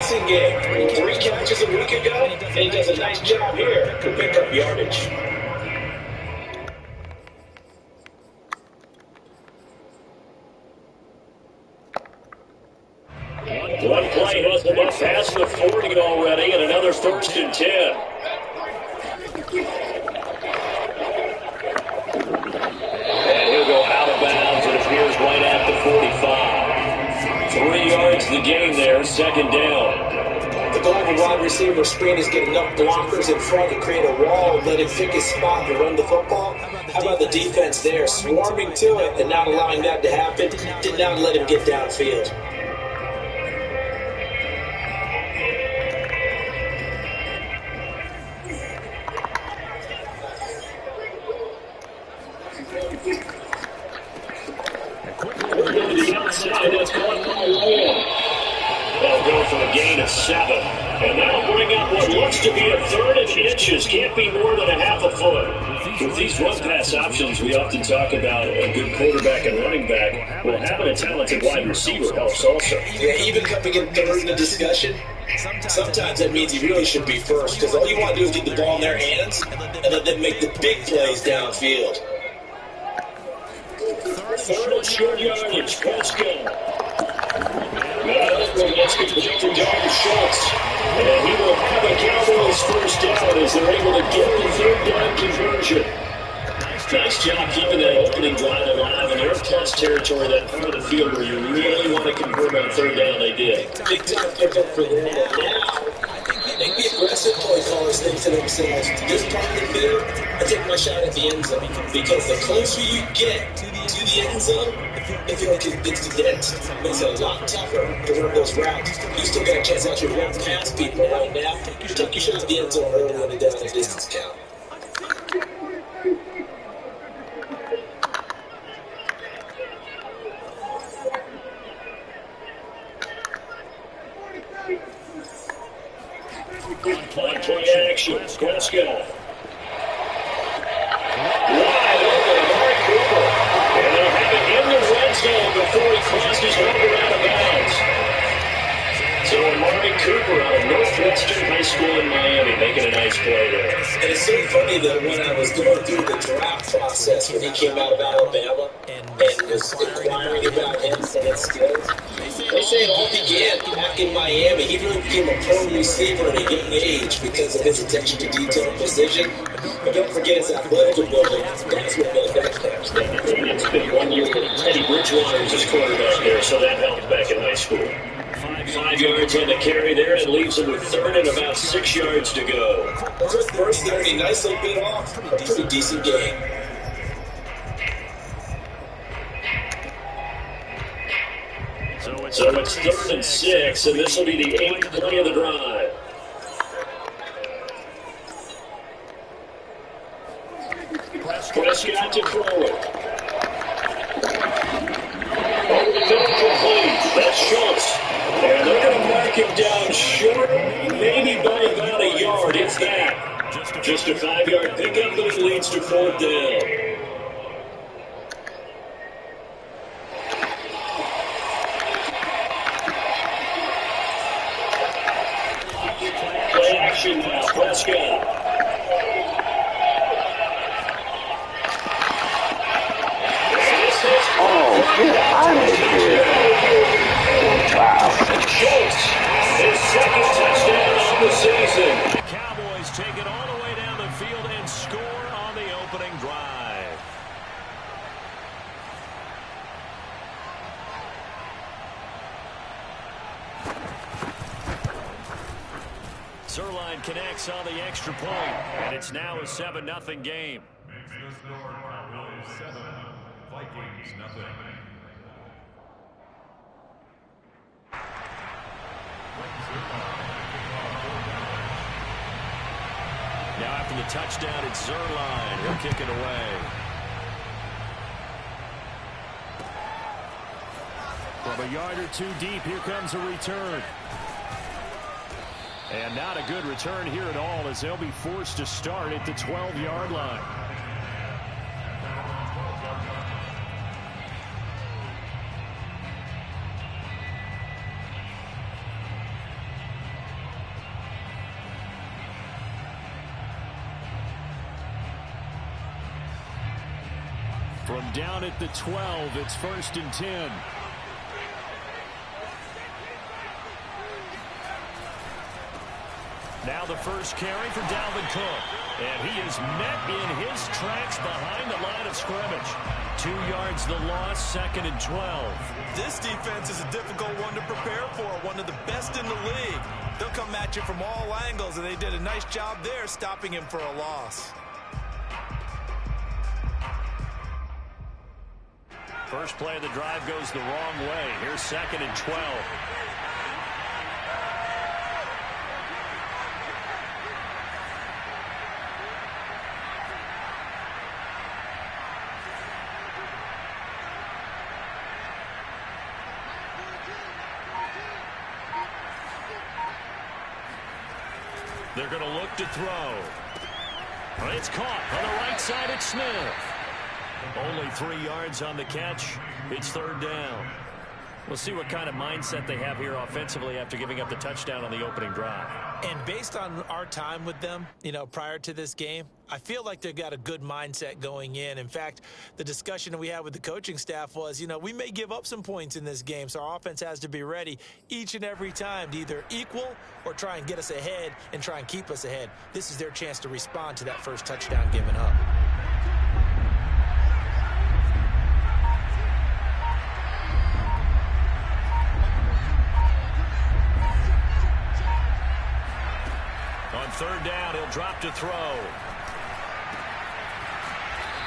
passing game. 3 catches a week ago, and he does a nice job here to pick up yardage. One play has them up past the 40 already, and another 1st and 10. And he'll go out of bounds, it appears, right at the 45. 3 yards the game there, 2nd down. The goal of a wide receiver screen is get enough blockers in front to create a wall, let him pick his spot to run the football. How about the defense there, swarming to it and not allowing that to happen? Did not let him get downfield. That's caught by Ward. They'll go for a gain of 7. And that'll bring up what looks to be a 3rd and inches. Can't be more than a half a foot. With these run-pass options, we often talk about a good quarterback and running back. Well, having a talented wide receiver helps also. Yeah, even coming in third in the discussion, sometimes that means you really should be first, because all you want to do is get the ball in their hands and let them make the big plays downfield. 3rd and short yardage. Prescott. Let's get the to Dalton Schultz. And he will have a Cowboys 1st down as they're able to get the 3rd down conversion. Nice job keeping that opening drive alive. And they're in test territory, that part of the field where you really want to convert on 3rd down. They did. Big time pickup for them. And now, I think the aggressive play callers think to themselves, this part of the field, I take my shot at the end zone. Because the closer you get to the end zone, I feel like it's condensed. Makes it a lot tougher to run those routes. You still got a chance to actually run past people right now. You take your shot at the end zone early on the down and distance count. Play action. Prescott. Wide open. Amari Cooper. And they'll have it in the red zone before he crosses over out of bounds. So Amari Cooper out of Northwestern High School in Miami making a nice play there. And it's so funny that when I was going through the draft process when he came out of Alabama and was inquiring about him and his skills, they say it all began back in Miami. He really became a pro receiver at a young age because of his attention to detail and precision. But don't forget his athletic ability. That's what made that catch. It's been 1 year with Teddy Bridgewater as his quarterback there, so that helped back in high school. 5 yards on the carry there, and it leaves him with 3rd and about 6 yards to go. First 30, nicely bit off. A pretty decent game. So it's 3rd and 6, and this will be the 8th play of the drive. Prescott to throw it. Incomplete. That's Schultz. And they're going to mark him down short, maybe by about a yard, if that. Just a 5-yard pickup, but it leads to 4th down. Play action now, Prescott. Oh, get out of here. Wow. Schultz, his 2nd touchdown of the season. The Cowboys take it all the way down the field and score on the opening drive. Zerline connects on the extra point, and it's now a 7-0 game. Makes the score Cowboys 7, Vikings nothing. Now after the touchdown, it's Zerline. He'll kick it away. From a yard or 2 deep, here comes a return. And not a good return here at all, as they'll be forced to start at the 12-yard line. From down at the 12, it's 1st and 10. Now the first carry for Dalvin Cook. And he is met in his tracks behind the line of scrimmage. 2 yards the loss, 2nd and 12. This defense is a difficult one to prepare for, one of the best in the league. They'll come at you from all angles, and they did a nice job there stopping him for a loss. First play of the drive goes the wrong way. Here's 2nd and 12. They're going to look to throw. It's caught on the right side at Smith. Only 3 yards on the catch. It's 3rd down. We'll see what kind of mindset they have here offensively after giving up the touchdown on the opening drive. And based on our time with them, prior to this game, I feel like they've got a good mindset going in. In fact, the discussion that we had with the coaching staff was, we may give up some points in this game, so our offense has to be ready each and every time to either equal or try and get us ahead and try and keep us ahead. This is their chance to respond to that first touchdown given up. On 3rd down, he'll drop to throw.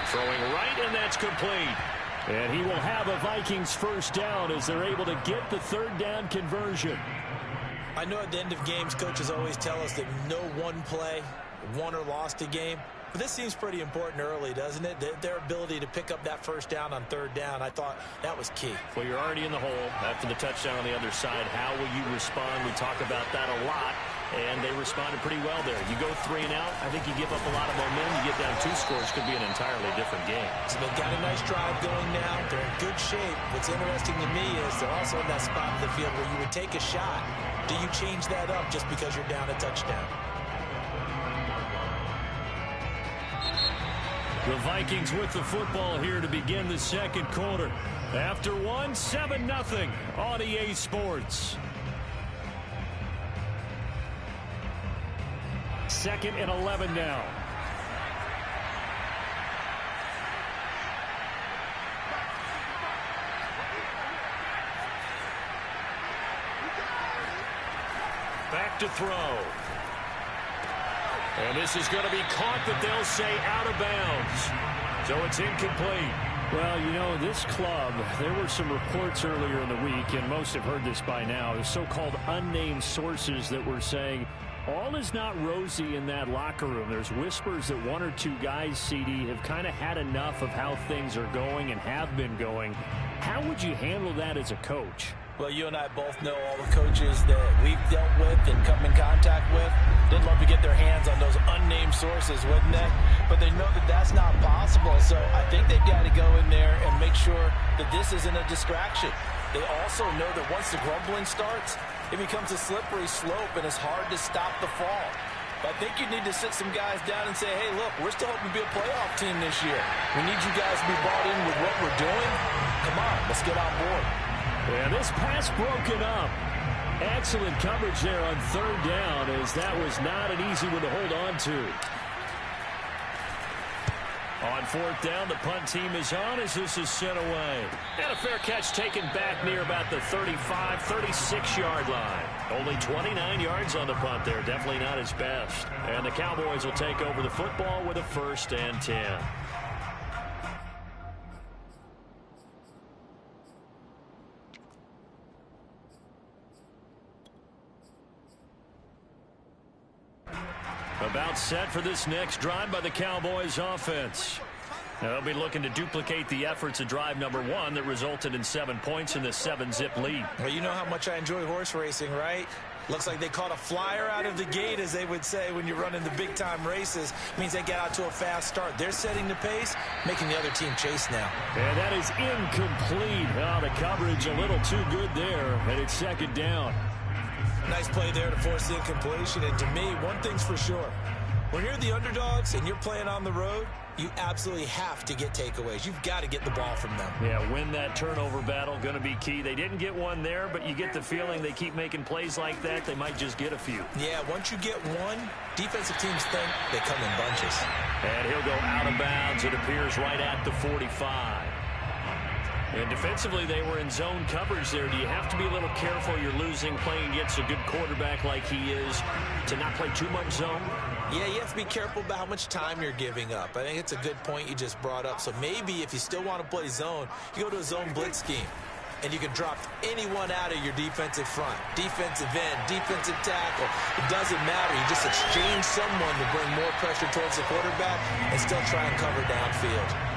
Throwing right, and that's complete. And he will have a Vikings first down as they're able to get the 3rd down conversion. I know at the end of games, coaches always tell us that no one play won or lost a game. But this seems pretty important early, doesn't it? Their ability to pick up that first down on 3rd down, I thought that was key. Well, you're already in the hole after the touchdown on the other side. How will you respond? We talk about that a lot. And they responded pretty well there. You go 3 and out, I think you give up a lot of momentum. You get down 2 scores, could be an entirely different game. So they've got a nice drive going now. They're in good shape. What's interesting to me is they're also in that spot of the field where you would take a shot. Do you change that up just because you're down a touchdown? The Vikings with the football here to begin the 2nd quarter. After one, 7-0 on EA Sports. 2nd and 11 now. Back to throw. And this is going to be caught, but they'll say out of bounds. So it's incomplete. Well, this club, there were some reports earlier in the week, and most have heard this by now, the so-called unnamed sources that were saying all is not rosy in that locker room. There's whispers that 1 or 2 guys, CD, have kind of had enough of how things are going and have been going. How would you handle that as a coach? Well, you and I both know all the coaches that we've dealt with and come in contact with. They'd love to get their hands on those unnamed sources, wouldn't they? But they know that that's not possible. So I think they've got to go in there and make sure that this isn't a distraction. They also know that once the grumbling starts, it becomes a slippery slope and it's hard to stop the fall. But I think you need to sit some guys down and say, hey, look, we're still hoping to be a playoff team this year. We need you guys to be bought in with what we're doing. Come on, let's get on board. And this pass broken up. Excellent coverage there on 3rd down, as that was not an easy one to hold on to. On 4th down, the punt team is on as this is sent away. And a fair catch taken back near about the 35, 36-yard line. Only 29 yards on the punt there. Definitely not his best. And the Cowboys will take over the football with a 1st and 10. About set for this next drive by the Cowboys offense. Now they'll be looking to duplicate the efforts of drive number 1 that resulted in 7 points in the 7-zip lead. Well, you know how much I enjoy horse racing, right? Looks like they caught a flyer out of the gate, as they would say when you're running the big-time races. Means they get out to a fast start. They're setting the pace, making the other team chase now. And that is incomplete. Oh, the coverage a little too good there, and it's 2nd down. Nice play there to force the incompletion. And to me, one thing's for sure. When you're the underdogs and you're playing on the road, you absolutely have to get takeaways. You've got to get the ball from them. Yeah, win that turnover battle, going to be key. They didn't get one there, but you get the feeling they keep making plays like that, they might just get a few. Yeah, once you get one, defensive teams think they come in bunches. And he'll go out of bounds, it appears, right at the 45. And defensively, they were in zone coverage there. Do you have to be a little careful? You're losing playing against a good quarterback like he is to not play too much zone? Yeah, you have to be careful about how much time you're giving up. I think it's a good point you just brought up. So maybe if you still want to play zone, you go to a zone blitz scheme. And you can drop anyone out of your defensive front. Defensive end, defensive tackle. It doesn't matter. You just exchange someone to bring more pressure towards the quarterback and still try and cover downfield.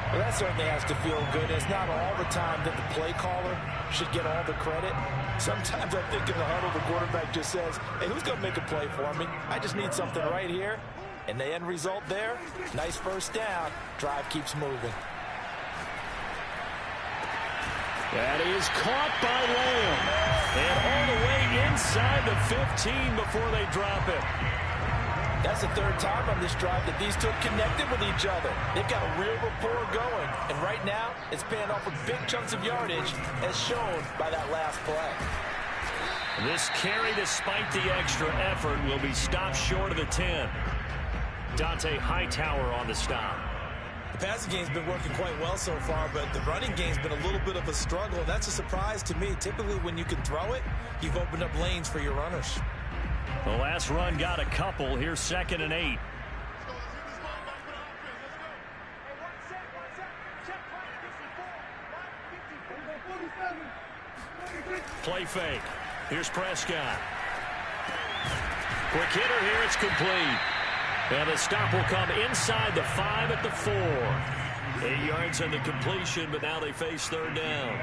Well, that certainly has to feel good. It's not all the time that the play caller should get all the credit. Sometimes I think in the huddle, the quarterback just says, hey, who's going to make a play for me? I just need something right here. And the end result there, nice first down. Drive keeps moving. That is caught by Lamb. And all the way inside the 15 before they drop it. That's the third time on this drive that these two connected with each other. They've got a real rapport going. And right now, it's paying off with big chunks of yardage, as shown by that last play. This carry, despite the extra effort, will be stopped short of the 10. Dante Hightower on the stop. The passing game's been working quite well so far, but the running game's been a little bit of a struggle. That's a surprise to me. Typically, when you can throw it, you've opened up lanes for your runners. The last run got a couple. Here's 2nd and 8. Play fake. Here's Prescott. Quick hitter here. It's complete. And the stop will come inside the 5 at the 4. 8 yards on the completion, but now they face 3rd down.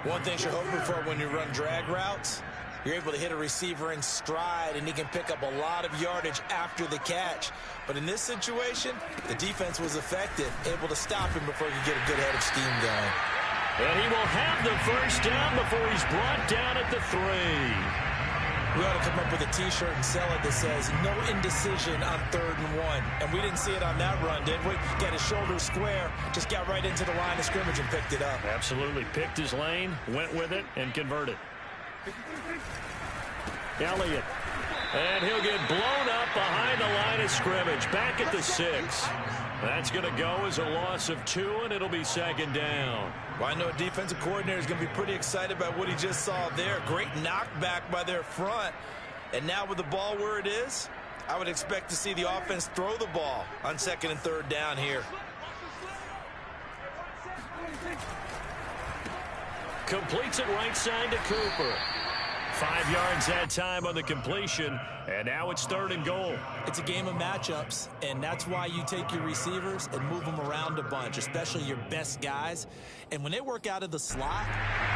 One thing you're hoping for when you run drag routes, you're able to hit a receiver in stride, and he can pick up a lot of yardage after the catch. But in this situation, the defense was effective, able to stop him before he could get a good head of steam going. And he will have the first down before he's brought down at the 3. We ought to come up with a T-shirt and sell it that says, no indecision on 3rd and 1. And we didn't see it on that run, did we? Got his shoulders square, just got right into the line of scrimmage and picked it up. Absolutely. Picked his lane, went with it, and converted. Elliott. And he'll get blown up behind the line of scrimmage. Back at the 6. That's going to go as a loss of 2, and it'll be 2nd down. Well, I know a defensive coordinator is going to be pretty excited about what he just saw there. Great knockback by their front. And now with the ball where it is, I would expect to see the offense throw the ball on 2nd and 3rd down here. Completes it right side to Cooper. 5 yards that time on the completion, and now it's 3rd and goal. It's a game of matchups, and that's why you take your receivers and move them around a bunch, especially your best guys. And when they work out of the slot,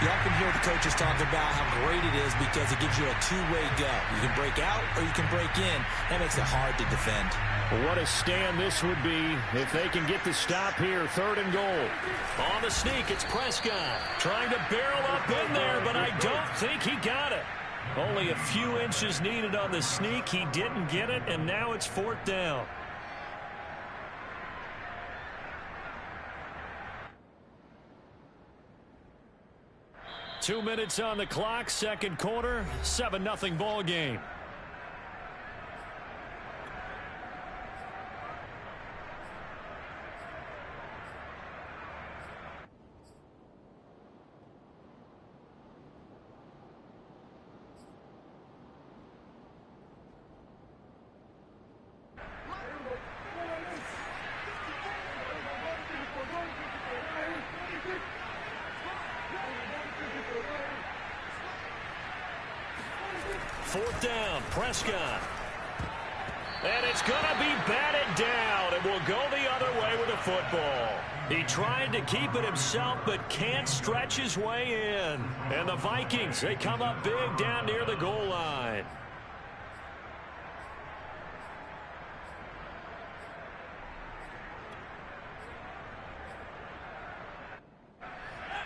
you often hear the coaches talk about how great it is because it gives you a two-way go. You can break out or you can break in. That makes it hard to defend. What a stand this would be if they can get the stop here. 3rd and goal. On the sneak, it's Prescott. Trying to barrel up in there, but I don't think he got it. Only a few inches needed on the sneak. He didn't get it, and now it's 4th down. Two minutes on the clock, 2nd quarter, 7-0 ball game. Fourth down, Prescott. And it's going to be batted down. It will go the other way with the football. He tried to keep it himself, but can't stretch his way in. And the Vikings, they come up big down near the goal line.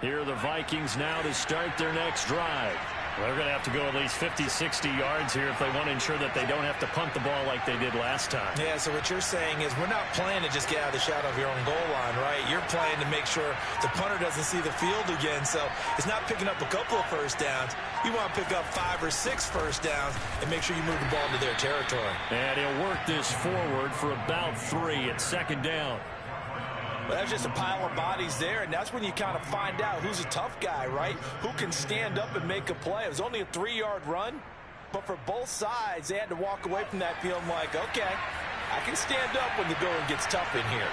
Here are the Vikings now to start their next drive. Well, they're going to have to go at least 50, 60 yards here if they want to ensure that they don't have to punt the ball like they did last time. Yeah, so what you're saying is we're not playing to just get out of the shadow of your own goal line, right? You're playing to make sure the punter doesn't see the field again. So it's not picking up a couple of first downs. You want to pick up 5 or 6 first downs and make sure you move the ball into their territory. And he'll work this forward for about 3 at second down. Well, that's just a pile of bodies there, and that's when you kind of find out who's a tough guy, right? Who can stand up and make a play. It was only a 3-yard run, but for both sides, they had to walk away from that feeling like, okay, I can stand up when the going gets tough in here.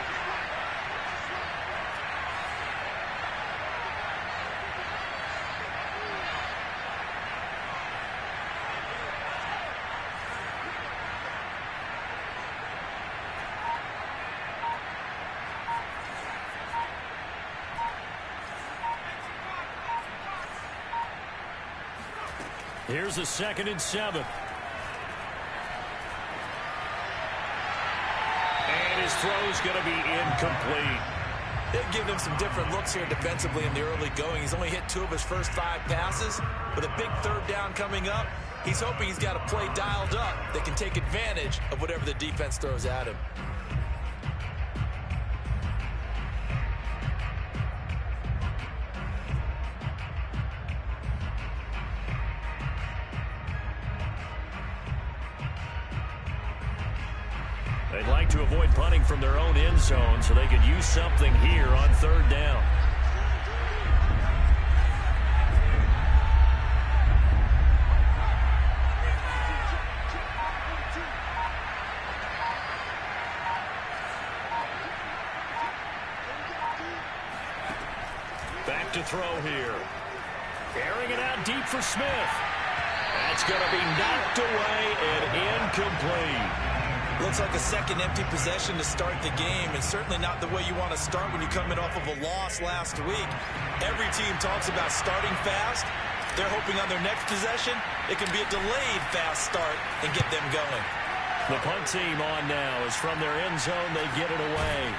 Here's a 2nd and 7. And his throw's going to be incomplete. They give him some different looks here defensively in the early going. He's only hit 2 of his first 5 passes. With a big 3rd down coming up, he's hoping he's got a play dialed up that can take advantage of whatever the defense throws at him. They'd like to avoid punting from their own end zone so they could use something here on 3rd down. Back to throw here. Airing it out deep for Smith. That's going to be knocked away and incomplete. Looks like a second empty possession to start the game, and certainly not the way you want to start when you're coming off of a loss last week. Every team talks about starting fast. They're hoping on their next possession it can be a delayed fast start and get them going. The punt team on now is from their end zone. They get it away.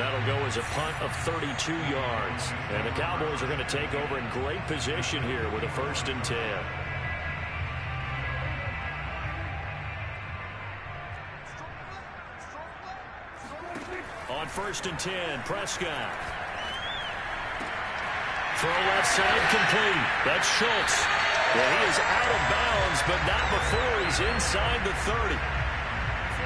That'll go as a punt of 32 yards. And the Cowboys are going to take over in great position here with a 1st and 10. On 1st and 10, Prescott. Throw left side complete. That's Schultz. Well, he is out of bounds, but not before he's inside the 30.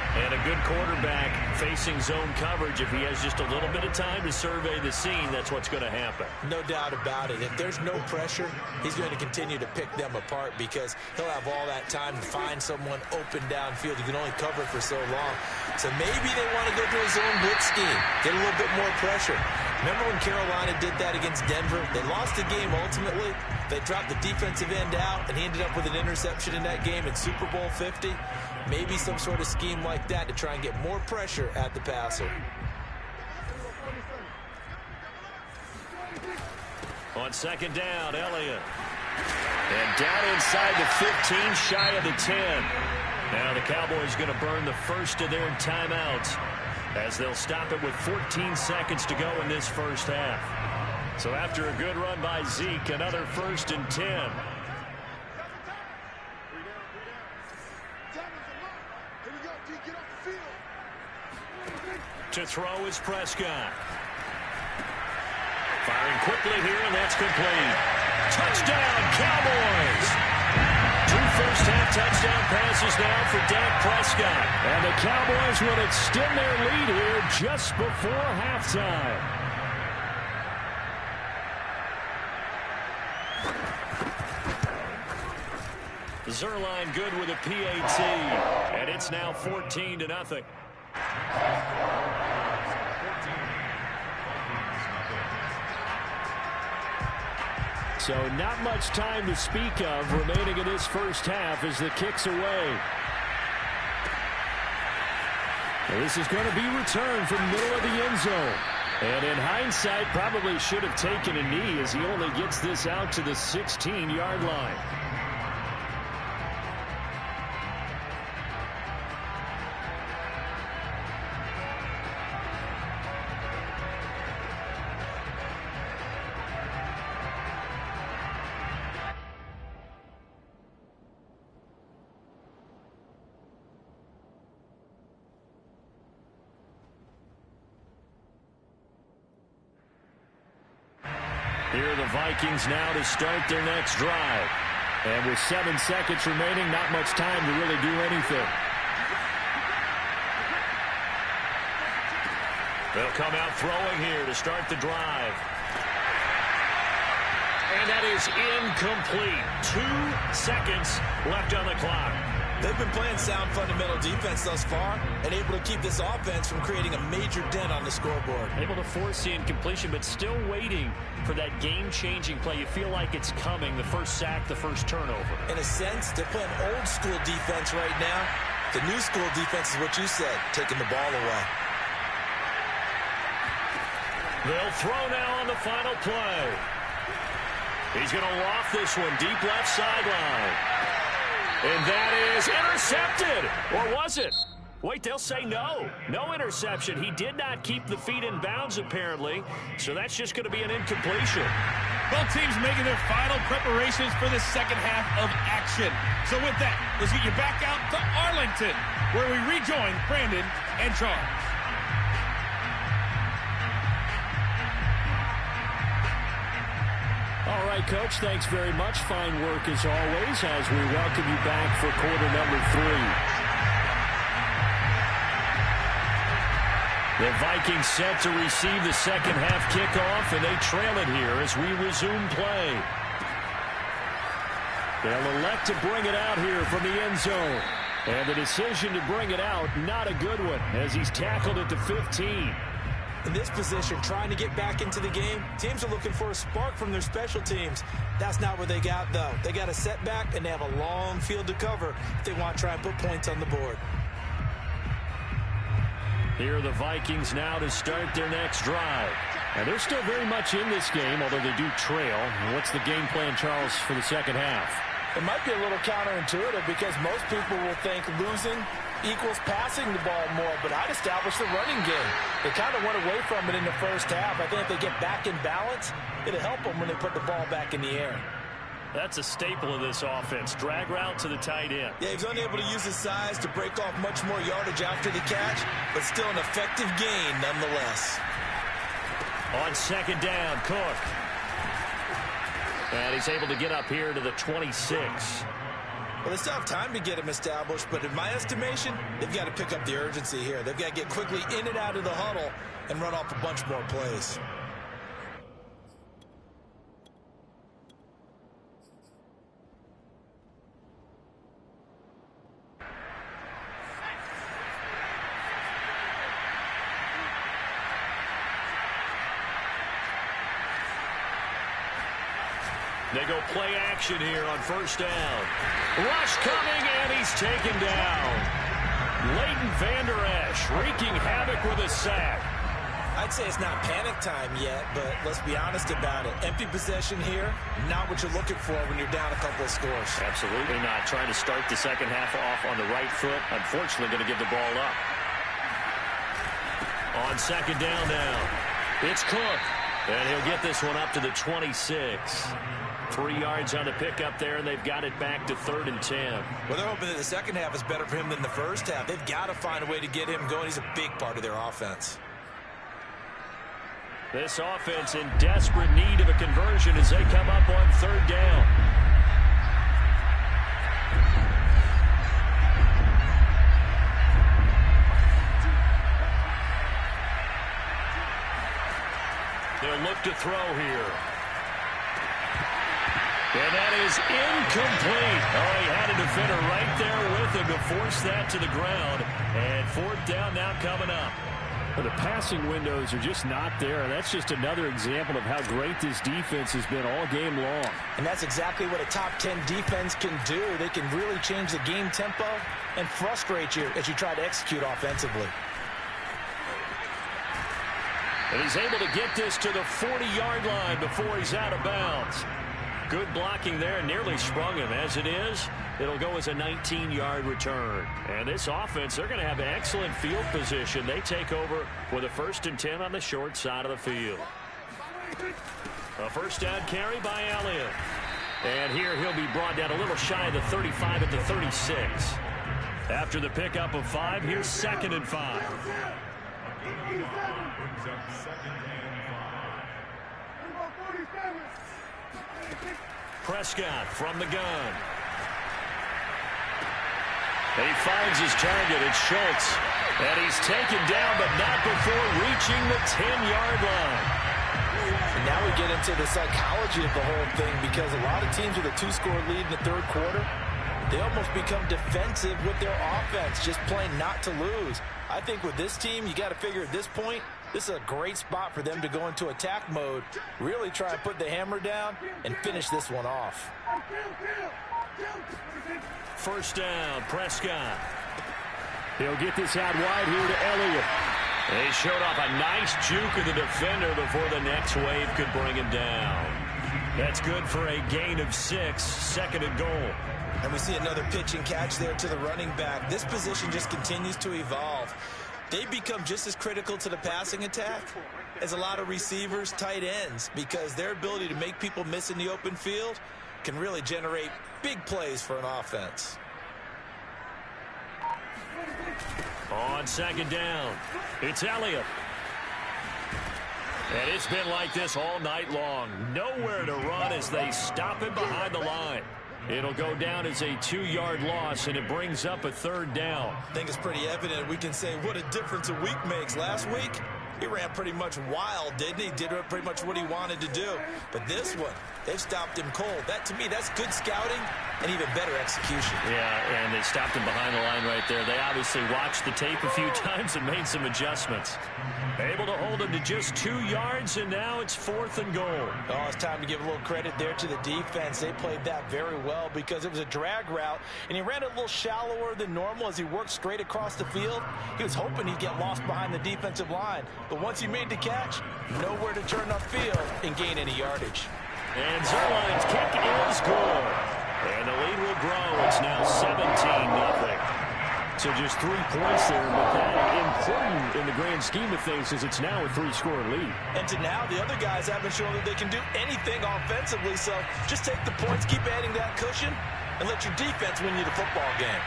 And a good quarterback facing zone coverage. If he has just a little bit of time to survey the scene, that's what's going to happen. No doubt about it. If there's no pressure, he's going to continue to pick them apart because he'll have all that time to find someone open downfield. You can only cover for so long. So maybe they want to go to a zone blitz scheme, get a little bit more pressure. Remember when Carolina did that against Denver? They lost the game ultimately. They dropped the defensive end out, and he ended up with an interception in that game in Super Bowl 50. Maybe some sort of scheme like that to try and get more pressure at the passer. On 2nd down, Elliott. And down inside the 15, shy of the 10. Now the Cowboys going to burn the first of their timeouts as they'll stop it with 14 seconds to go in this first half. So after a good run by Zeke, another 1st and 10. To throw is Prescott. Firing quickly here, and that's complete. Touchdown, Cowboys! 2 first-half touchdown passes now for Dak Prescott. And the Cowboys will extend their lead here just before halftime. Zerline good with a PAT, and it's now 14-0. So not much time to speak of remaining in this first half as the kick's away. Well, this is going to be returned from the middle of the end zone. And in hindsight, probably should have taken a knee as he only gets this out to the 16-yard line. Here are the Vikings now to start their next drive. And with 7 seconds remaining, not much time to really do anything. They'll come out throwing here to start the drive. And that is incomplete. 2 seconds left on the clock. They've been playing sound fundamental defense thus far and able to keep this offense from creating a major dent on the scoreboard. Able to force the incompletion, but still waiting for that game-changing play. You feel like it's coming, the first sack, the first turnover. In a sense, they're playing old-school defense right now. The new-school defense is what you said, taking the ball away. They'll throw now on the final play. He's going to loft this one deep left sideline. And that is intercepted. Or was it? Wait, they'll say no. No interception. He did not keep the feet in bounds, apparently. So that's just going to be an incompletion. Both teams making their final preparations for the second half of action. So with that, let's get you back out to Arlington, where we rejoin Brandon and Charles. All right, Coach, thanks very much. Fine work as always as we welcome you back for quarter number 3. The Vikings set to receive the second half kickoff, and they trail it here as we resume play. They'll elect to bring it out here from the end zone. And the decision to bring it out, not a good one, as he's tackled at the 15. In this position, trying to get back into the game, teams are looking for a spark from their special teams. That's not what they got, though. They got a setback, and they have a long field to cover if they want to try and put points on the board. Here are the Vikings now to start their next drive. And they're still very much in this game, although they do trail. What's the game plan, Charles, for the second half? It might be a little counterintuitive because most people will think losing equals passing the ball more, but I'd establish the running game. They kind of went away from it in the first half. I think if they get back in balance, it'll help them when they put the ball back in the air. That's a staple of this offense. Drag route to the tight end. Yeah, he's unable to use his size to break off much more yardage after the catch, but still an effective gain nonetheless. On second down, Cook. And he's able to get up here to the 26. Well, they still have time to get him established, but in my estimation, they've got to pick up the urgency here. They've got to get quickly in and out of the huddle and run off a bunch more plays. They go play action here on first down. Rush coming, and he's taken down. Leighton Vander Esch wreaking havoc with a sack. I'd say it's not panic time yet, but let's be honest about it. Empty possession here, not what you're looking for when you're down a couple of scores. Absolutely not. Trying to start the second half off on the right foot. Unfortunately, going to give the ball up. On second down now, it's Cook. And he'll get this one up to the 26. 3 yards on the pickup there, and they've got it back to 3rd and 10. Well, they're hoping that the second half is better for him than the first half. They've got to find a way to get him going. He's a big part of their offense. This offense in desperate need of a conversion as they come up on 3rd down. They'll look to throw here. And that is incomplete. Oh, he had a defender right there with him to force that to the ground. And 4th down now coming up. Well, the passing windows are just not there. That's just another example of how great this defense has been all game long. And that's exactly what a top 10 defense can do. They can really change the game tempo and frustrate you as you try to execute offensively. And he's able to get this to the 40-yard line before he's out of bounds. Good blocking there, nearly sprung him. As it is, it'll go as a 19-yard return. And this offense, they're going to have excellent field position. They take over with a 1st and 10 on the short side of the field. A first down carry by Elliott. And here he'll be brought down a little shy of the 35 at the 36. After the pickup of 5, here's 2nd and 5. Brings up 2nd and 5. Prescott from the gun. He finds his target. It's Schultz. And he's taken down, but not before reaching the 10-yard line. And now we get into the psychology of the whole thing, because a lot of teams with a 2-score lead in the third quarter, they almost become defensive with their offense, just playing not to lose. I think with this team, you got to figure at this point, this is a great spot for them to go into attack mode, really try and put the hammer down and finish this one off. First down, Prescott. He'll get this out wide here to Elliott. They showed off a nice juke of the defender before the next wave could bring him down. That's good for a gain of 6, second and goal. And we see another pitch and catch there to the running back. This position just continues to evolve. They become just as critical to the passing attack as a lot of receivers, tight ends, because their ability to make people miss in the open field can really generate big plays for an offense. On second down, it's Elliott. And it's been like this all night long. Nowhere to run as they stop him behind the line. It'll go down as a 2-yard loss, and it brings up a third down. I think it's pretty evident. We can say what a difference a week makes. Last week, he ran pretty much wild, didn't he? Did pretty much what he wanted to do. But this one, they've stopped him cold. That, to me, that's good scouting and even better execution. Yeah, and they stopped him behind the line right there. They obviously watched the tape a few times and made some adjustments. Able to hold him to just 2 yards, and now it's 4th and goal. Oh, it's time to give a little credit there to the defense. They played that very well because it was a drag route, and he ran it a little shallower than normal as he worked straight across the field. He was hoping he'd get lost behind the defensive line, but once he made the catch, nowhere to turn upfield and gain any yardage. And Zerline's kick is good. And the lead will grow. It's now 17-0. So just 3 points there, but that important in the grand scheme of things is it's now a 3-score lead. And to now, the other guys haven't shown that they can do anything offensively, so just take the points, keep adding that cushion, and let your defense win you the football game.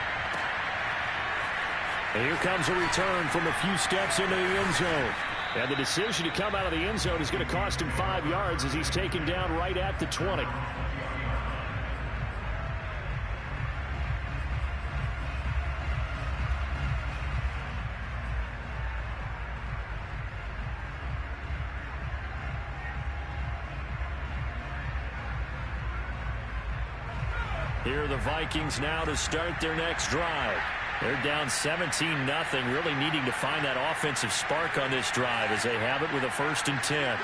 And here comes a return from a few steps into the end zone. And the decision to come out of the end zone is going to cost him 5 yards as he's taken down right at the 20. Here are the Vikings now to start their next drive. They're down 17-0, really needing to find that offensive spark on this drive as they have it with a 1st and 10.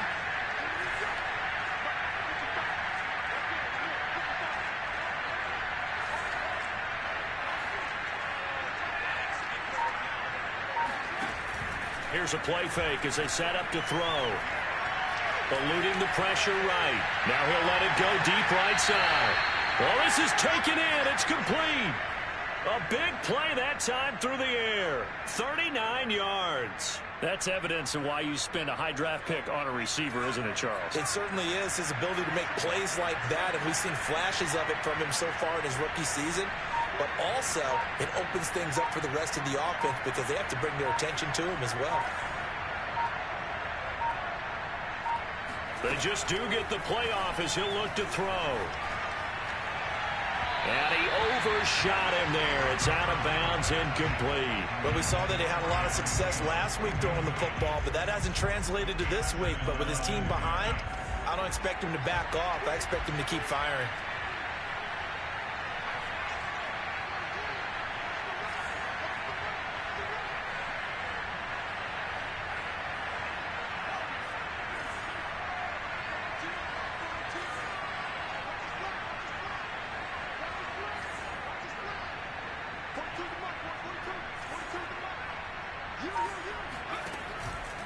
Here's a play fake as they set up to throw. Eluding the pressure right. Now he'll let it go deep right side. Well, this is taken in. It's complete. A big play that time through the air. 39 yards. That's evidence of why you spend a high draft pick on a receiver, isn't it, Charles? It certainly is. His ability to make plays like that, and we've seen flashes of it from him so far in his rookie season. But also, it opens things up for the rest of the offense because they have to bring their attention to him as well. They just do get the playoff as he'll look to throw. And he overshot him there. It's out of bounds, incomplete. But we saw that he had a lot of success last week throwing the football, but that hasn't translated to this week. But with his team behind, I don't expect him to back off. I expect him to keep firing.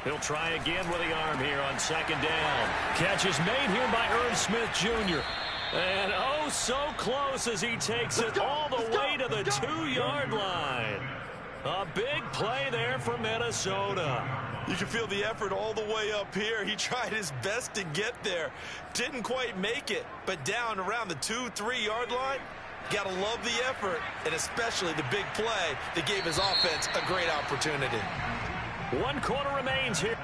He'll try again with the arm here on second down. Catch is made here by Irv Smith Jr. And oh, so close as he takes it all the way to the 2-yard line. A big play there for Minnesota. You can feel the effort all the way up here. He tried his best to get there. Didn't quite make it, but down around the 2-3 yard line, got to love the effort, and especially the big play that gave his offense a great opportunity. 1 quarter remains here.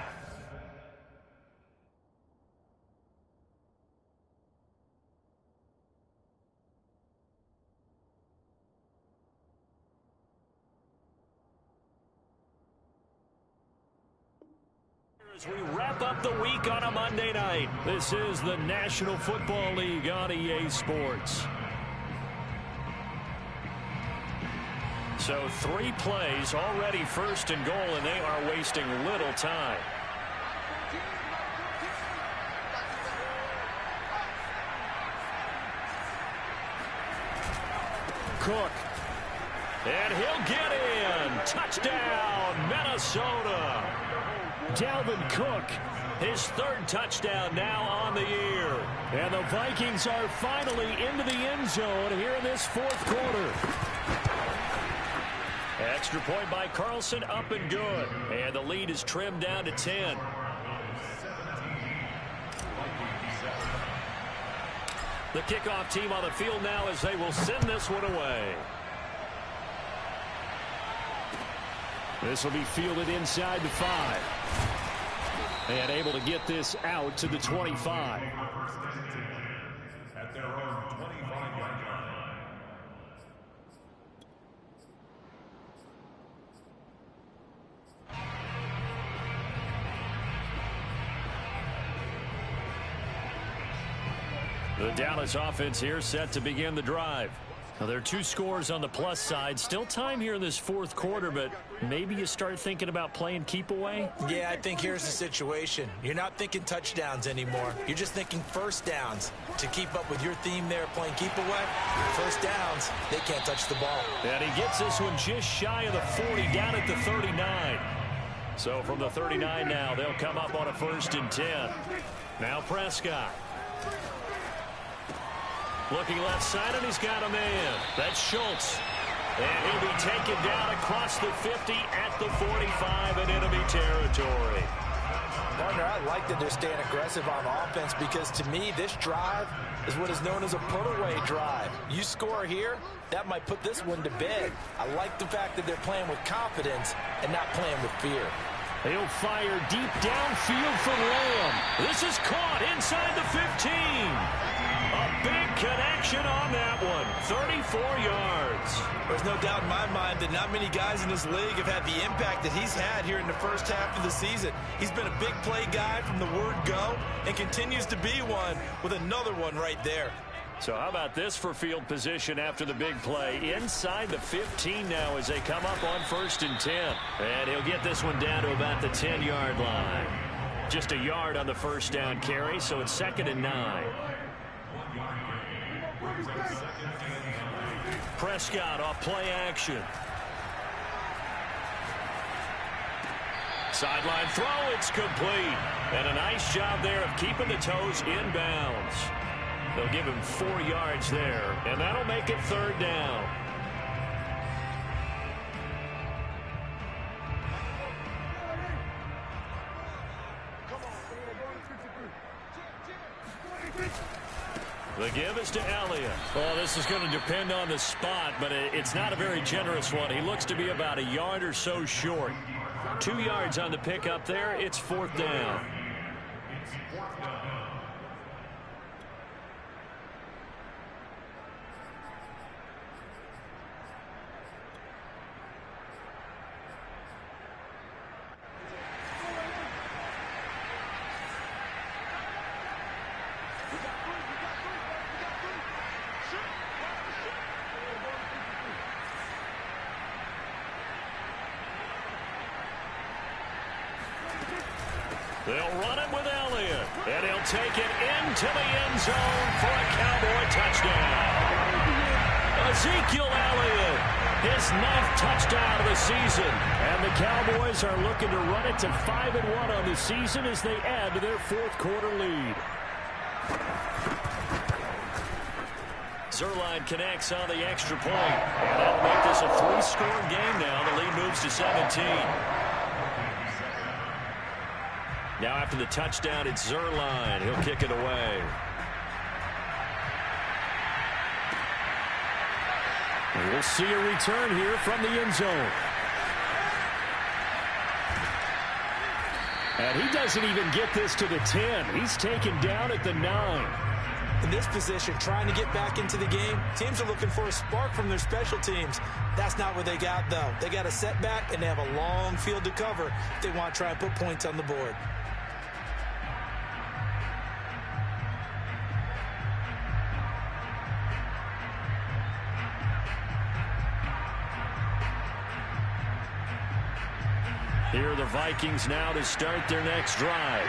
As we wrap up the week on a Monday night, this is the National Football League on EA Sports. So 3 plays already first and goal, and they are wasting little time. Cook. And he'll get in. Touchdown, Minnesota. Dalvin Cook, his 3rd touchdown now on the year. And the Vikings are finally into the end zone here in this 4th quarter. Extra point by Carlson, up and good. And the lead is trimmed down to 10. The kickoff team on the field now as they will send this one away. This will be fielded inside the 5. And able to get this out to the 25. At their own 25-yard line. The Dallas offense here set to begin the drive. Now, there are 2 scores on the plus side. Still time here in this 4th quarter, but maybe you start thinking about playing keep away? Yeah, I think here's the situation. You're not thinking touchdowns anymore. You're just thinking first downs. To keep up with your theme there, playing keep away, first downs, they can't touch the ball. And he gets this one just shy of the 40, down at the 39. So from the 39 now, they'll come up on a 1st and 10. Now Prescott. Looking left side, and he's got a man. That's Schultz. And he'll be taken down across the 50 at the 45 in enemy territory. Partner, I like that they're staying aggressive on offense because, to me, this drive is what is known as a put-away drive. You score here, that might put this one to bed. I like the fact that they're playing with confidence and not playing with fear. He'll fire deep downfield for Lamb. This is caught inside the 15. A big connection on that one. 34 yards. There's no doubt in my mind that not many guys in this league have had the impact that he's had here in the first half of the season. He's been a big play guy from the word go and continues to be one with another one right there. So how about this for field position after the big play? Inside the 15 now as they come up on 1st and 10. And he'll get this one down to about the 10-yard line. Just a yard on the first down carry, so it's 2nd and 9. Prescott off play action. Sideline throw, it's complete. And a nice job there of keeping the toes inbounds. They'll give him 4 yards there, and that'll make it 3rd down. The give is to Elliott. Well, this is going to depend on the spot, but it's not a very generous one. He looks to be about a yard or so short. 2 yards on the pickup there. It's 4th down. They'll run it with Elliott, and he'll take it into the end zone for a Cowboy touchdown. Ezekiel Elliott, his 9th touchdown of the season, and the Cowboys are looking to run it to 5-1 on the season as they add to their 4th quarter lead. Zuerlein connects on the extra point, and that'll make this a 3-score game now. The lead moves to 17. Now after the touchdown, it's Zuerlein. He'll kick it away. And we'll see a return here from the end zone. And he doesn't even get this to the 10. He's taken down at the 9. In this position, trying to get back into the game, teams are looking for a spark from their special teams. That's not what they got, though. They got a setback, and they have a long field to cover if they want to try and put points on the board. Here are the Vikings now to start their next drive.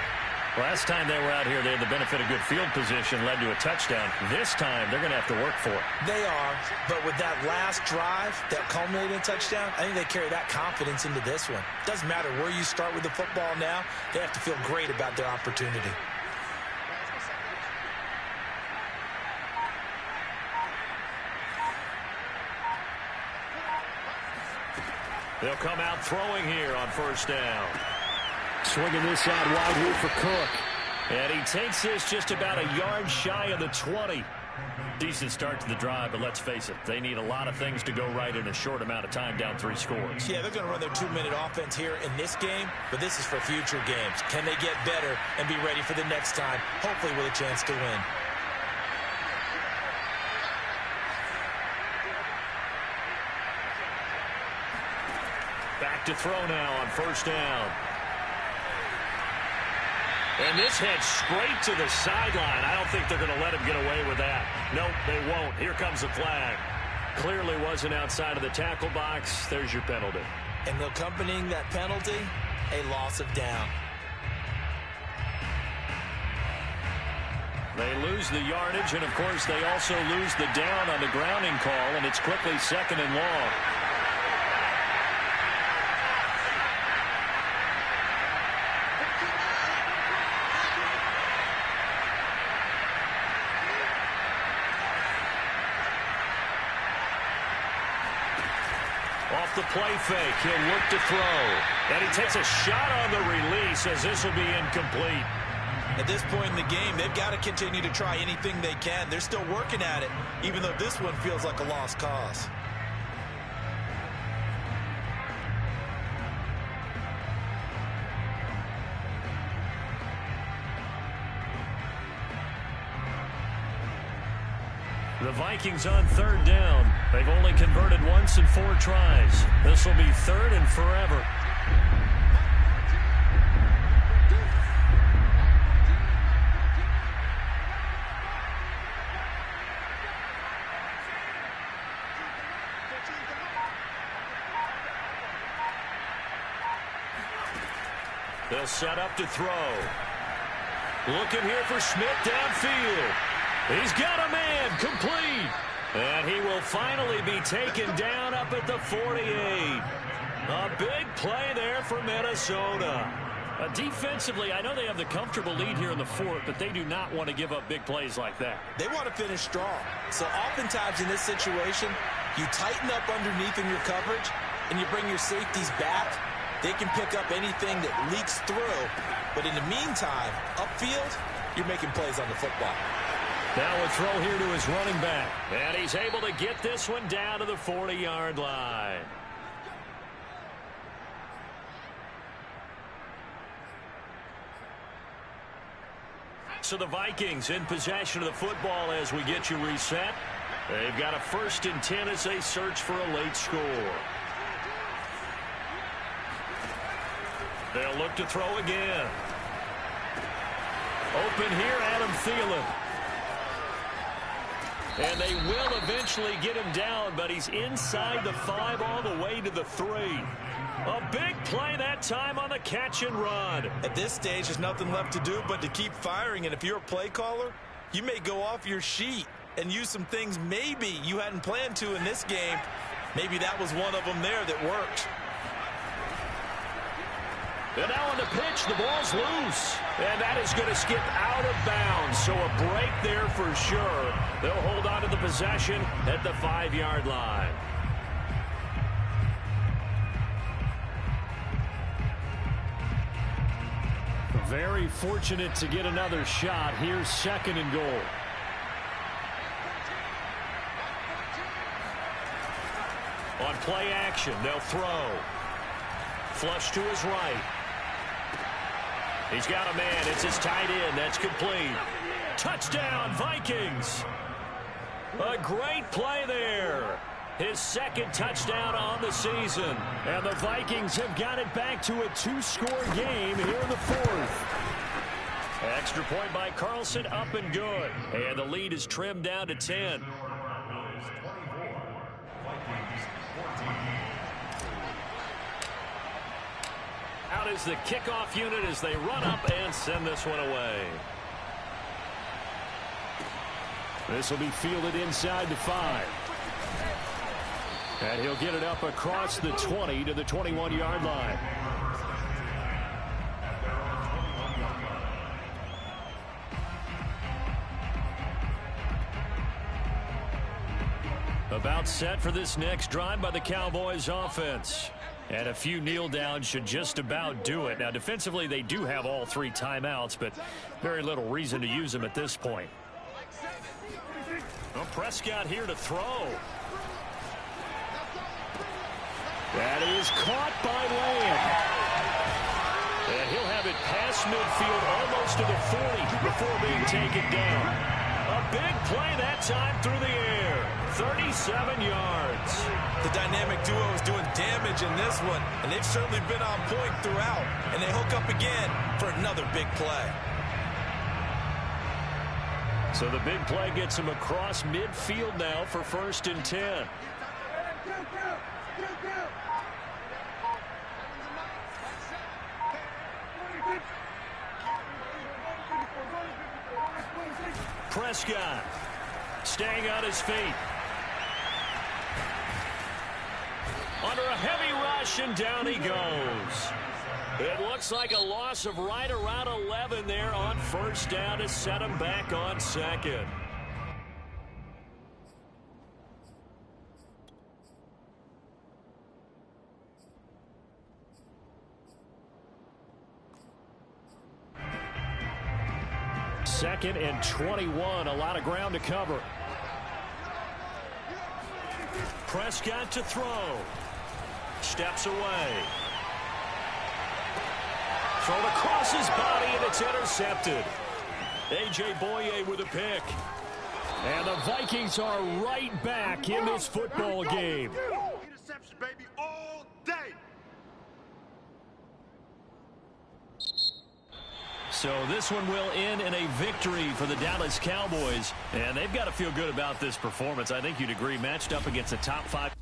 Last time they were out here, they had the benefit of good field position, led to a touchdown. This time, they're going to have to work for it. They are, but with that last drive, that culminating touchdown, I think they carry that confidence into this one. Doesn't matter where you start with the football now, they have to feel great about their opportunity. They'll come out throwing here on first down. Swinging this out wide here for Cook. And he takes this just about a yard shy of the 20. Decent start to the drive, but let's face it, they need a lot of things to go right in a short amount of time, down 3 scores. Yeah, they're going to run their 2-minute offense here in this game, but this is for future games. Can they get better and be ready for the next time, hopefully with a chance to win? Back to throw now on first down. And this heads straight to the sideline. I don't think they're going to let him get away with that. Nope, they won't. Here comes the flag. Clearly wasn't outside of the tackle box. There's your penalty. And accompanying that penalty, a loss of down. They lose the yardage, and of course they also lose the down on the grounding call, and it's quickly 2nd and long. Off the play fake, he'll look to throw. And he takes a shot on the release as this will be incomplete. At this point in the game, they've got to continue to try anything they can. They're still working at it, even though this one feels like a lost cause. The Vikings on 3rd down. They've only converted once in 4 tries. This will be 3rd and forever. They'll set up to throw. Looking here for Smith downfield. He's got a man, complete. And he will finally be taken down up at the 48. A big play there for Minnesota. Defensively, I know they have the comfortable lead here in the 4th, but they do not want to give up big plays like that. They want to finish strong. So oftentimes in this situation, you tighten up underneath in your coverage, and you bring your safeties back. They can pick up anything that leaks through. But in the meantime, upfield, you're making plays on the football. Now a throw here to his running back. And he's able to get this one down to the 40-yard line. So the Vikings in possession of the football as we get you reset. They've got a 1st and 10 as they search for a late score. They'll look to throw again. Open here, Adam Thielen. And they will eventually get him down, but he's inside the 5 all the way to the 3. A big play that time on the catch and run. At this stage, there's nothing left to do but to keep firing. And if you're a play caller, you may go off your sheet and use some things maybe you hadn't planned to in this game. Maybe that was one of them there that worked. And now on the pitch, the ball's loose. And that is going to skip out of bounds. So a break there for sure. They'll hold on to the possession at the 5-yard line. Very fortunate to get another shot. Here's 2nd and goal. On play action, they'll throw. Flush to his right. He's got a man. It's his tight end. That's complete. Touchdown, Vikings. A great play there. His 2nd touchdown on the season. And the Vikings have got it back to a 2-score game here in the 4th. Extra point by Carlson, up and good. And the lead is trimmed down to 10. is the kickoff unit as they run up and send this one away. This will be fielded inside the 5. And he'll get it up across the 20 to the 21-yard line. About set for this next drive by the Cowboys offense. And a few kneel downs should just about do it. Now, defensively, they do have all 3 timeouts, but very little reason to use them at this point. Well, Prescott here to throw. That is caught by Lamb. And he'll have it past midfield almost to the 40 before being taken down. A big play that time through the air. 37 yards. The dynamic duo is doing damage in this one, and they've certainly been on point throughout. And they hook up again for another big play. So the big play gets him across midfield now for 1st and 10. Prescott staying on his feet. Under a heavy rush, and down he goes. It looks like a loss of right around 11 there on 1st down to set him back on 2nd. Second and 21, a lot of ground to cover. Prescott to throw. Steps away. Thrown across his body, and it's intercepted. A.J. Boye with a pick. And the Vikings are right back in this football game. Interception, baby, all day. So this one will end in a victory for the Dallas Cowboys. And they've got to feel good about this performance. I think you'd agree, matched up against a top 5.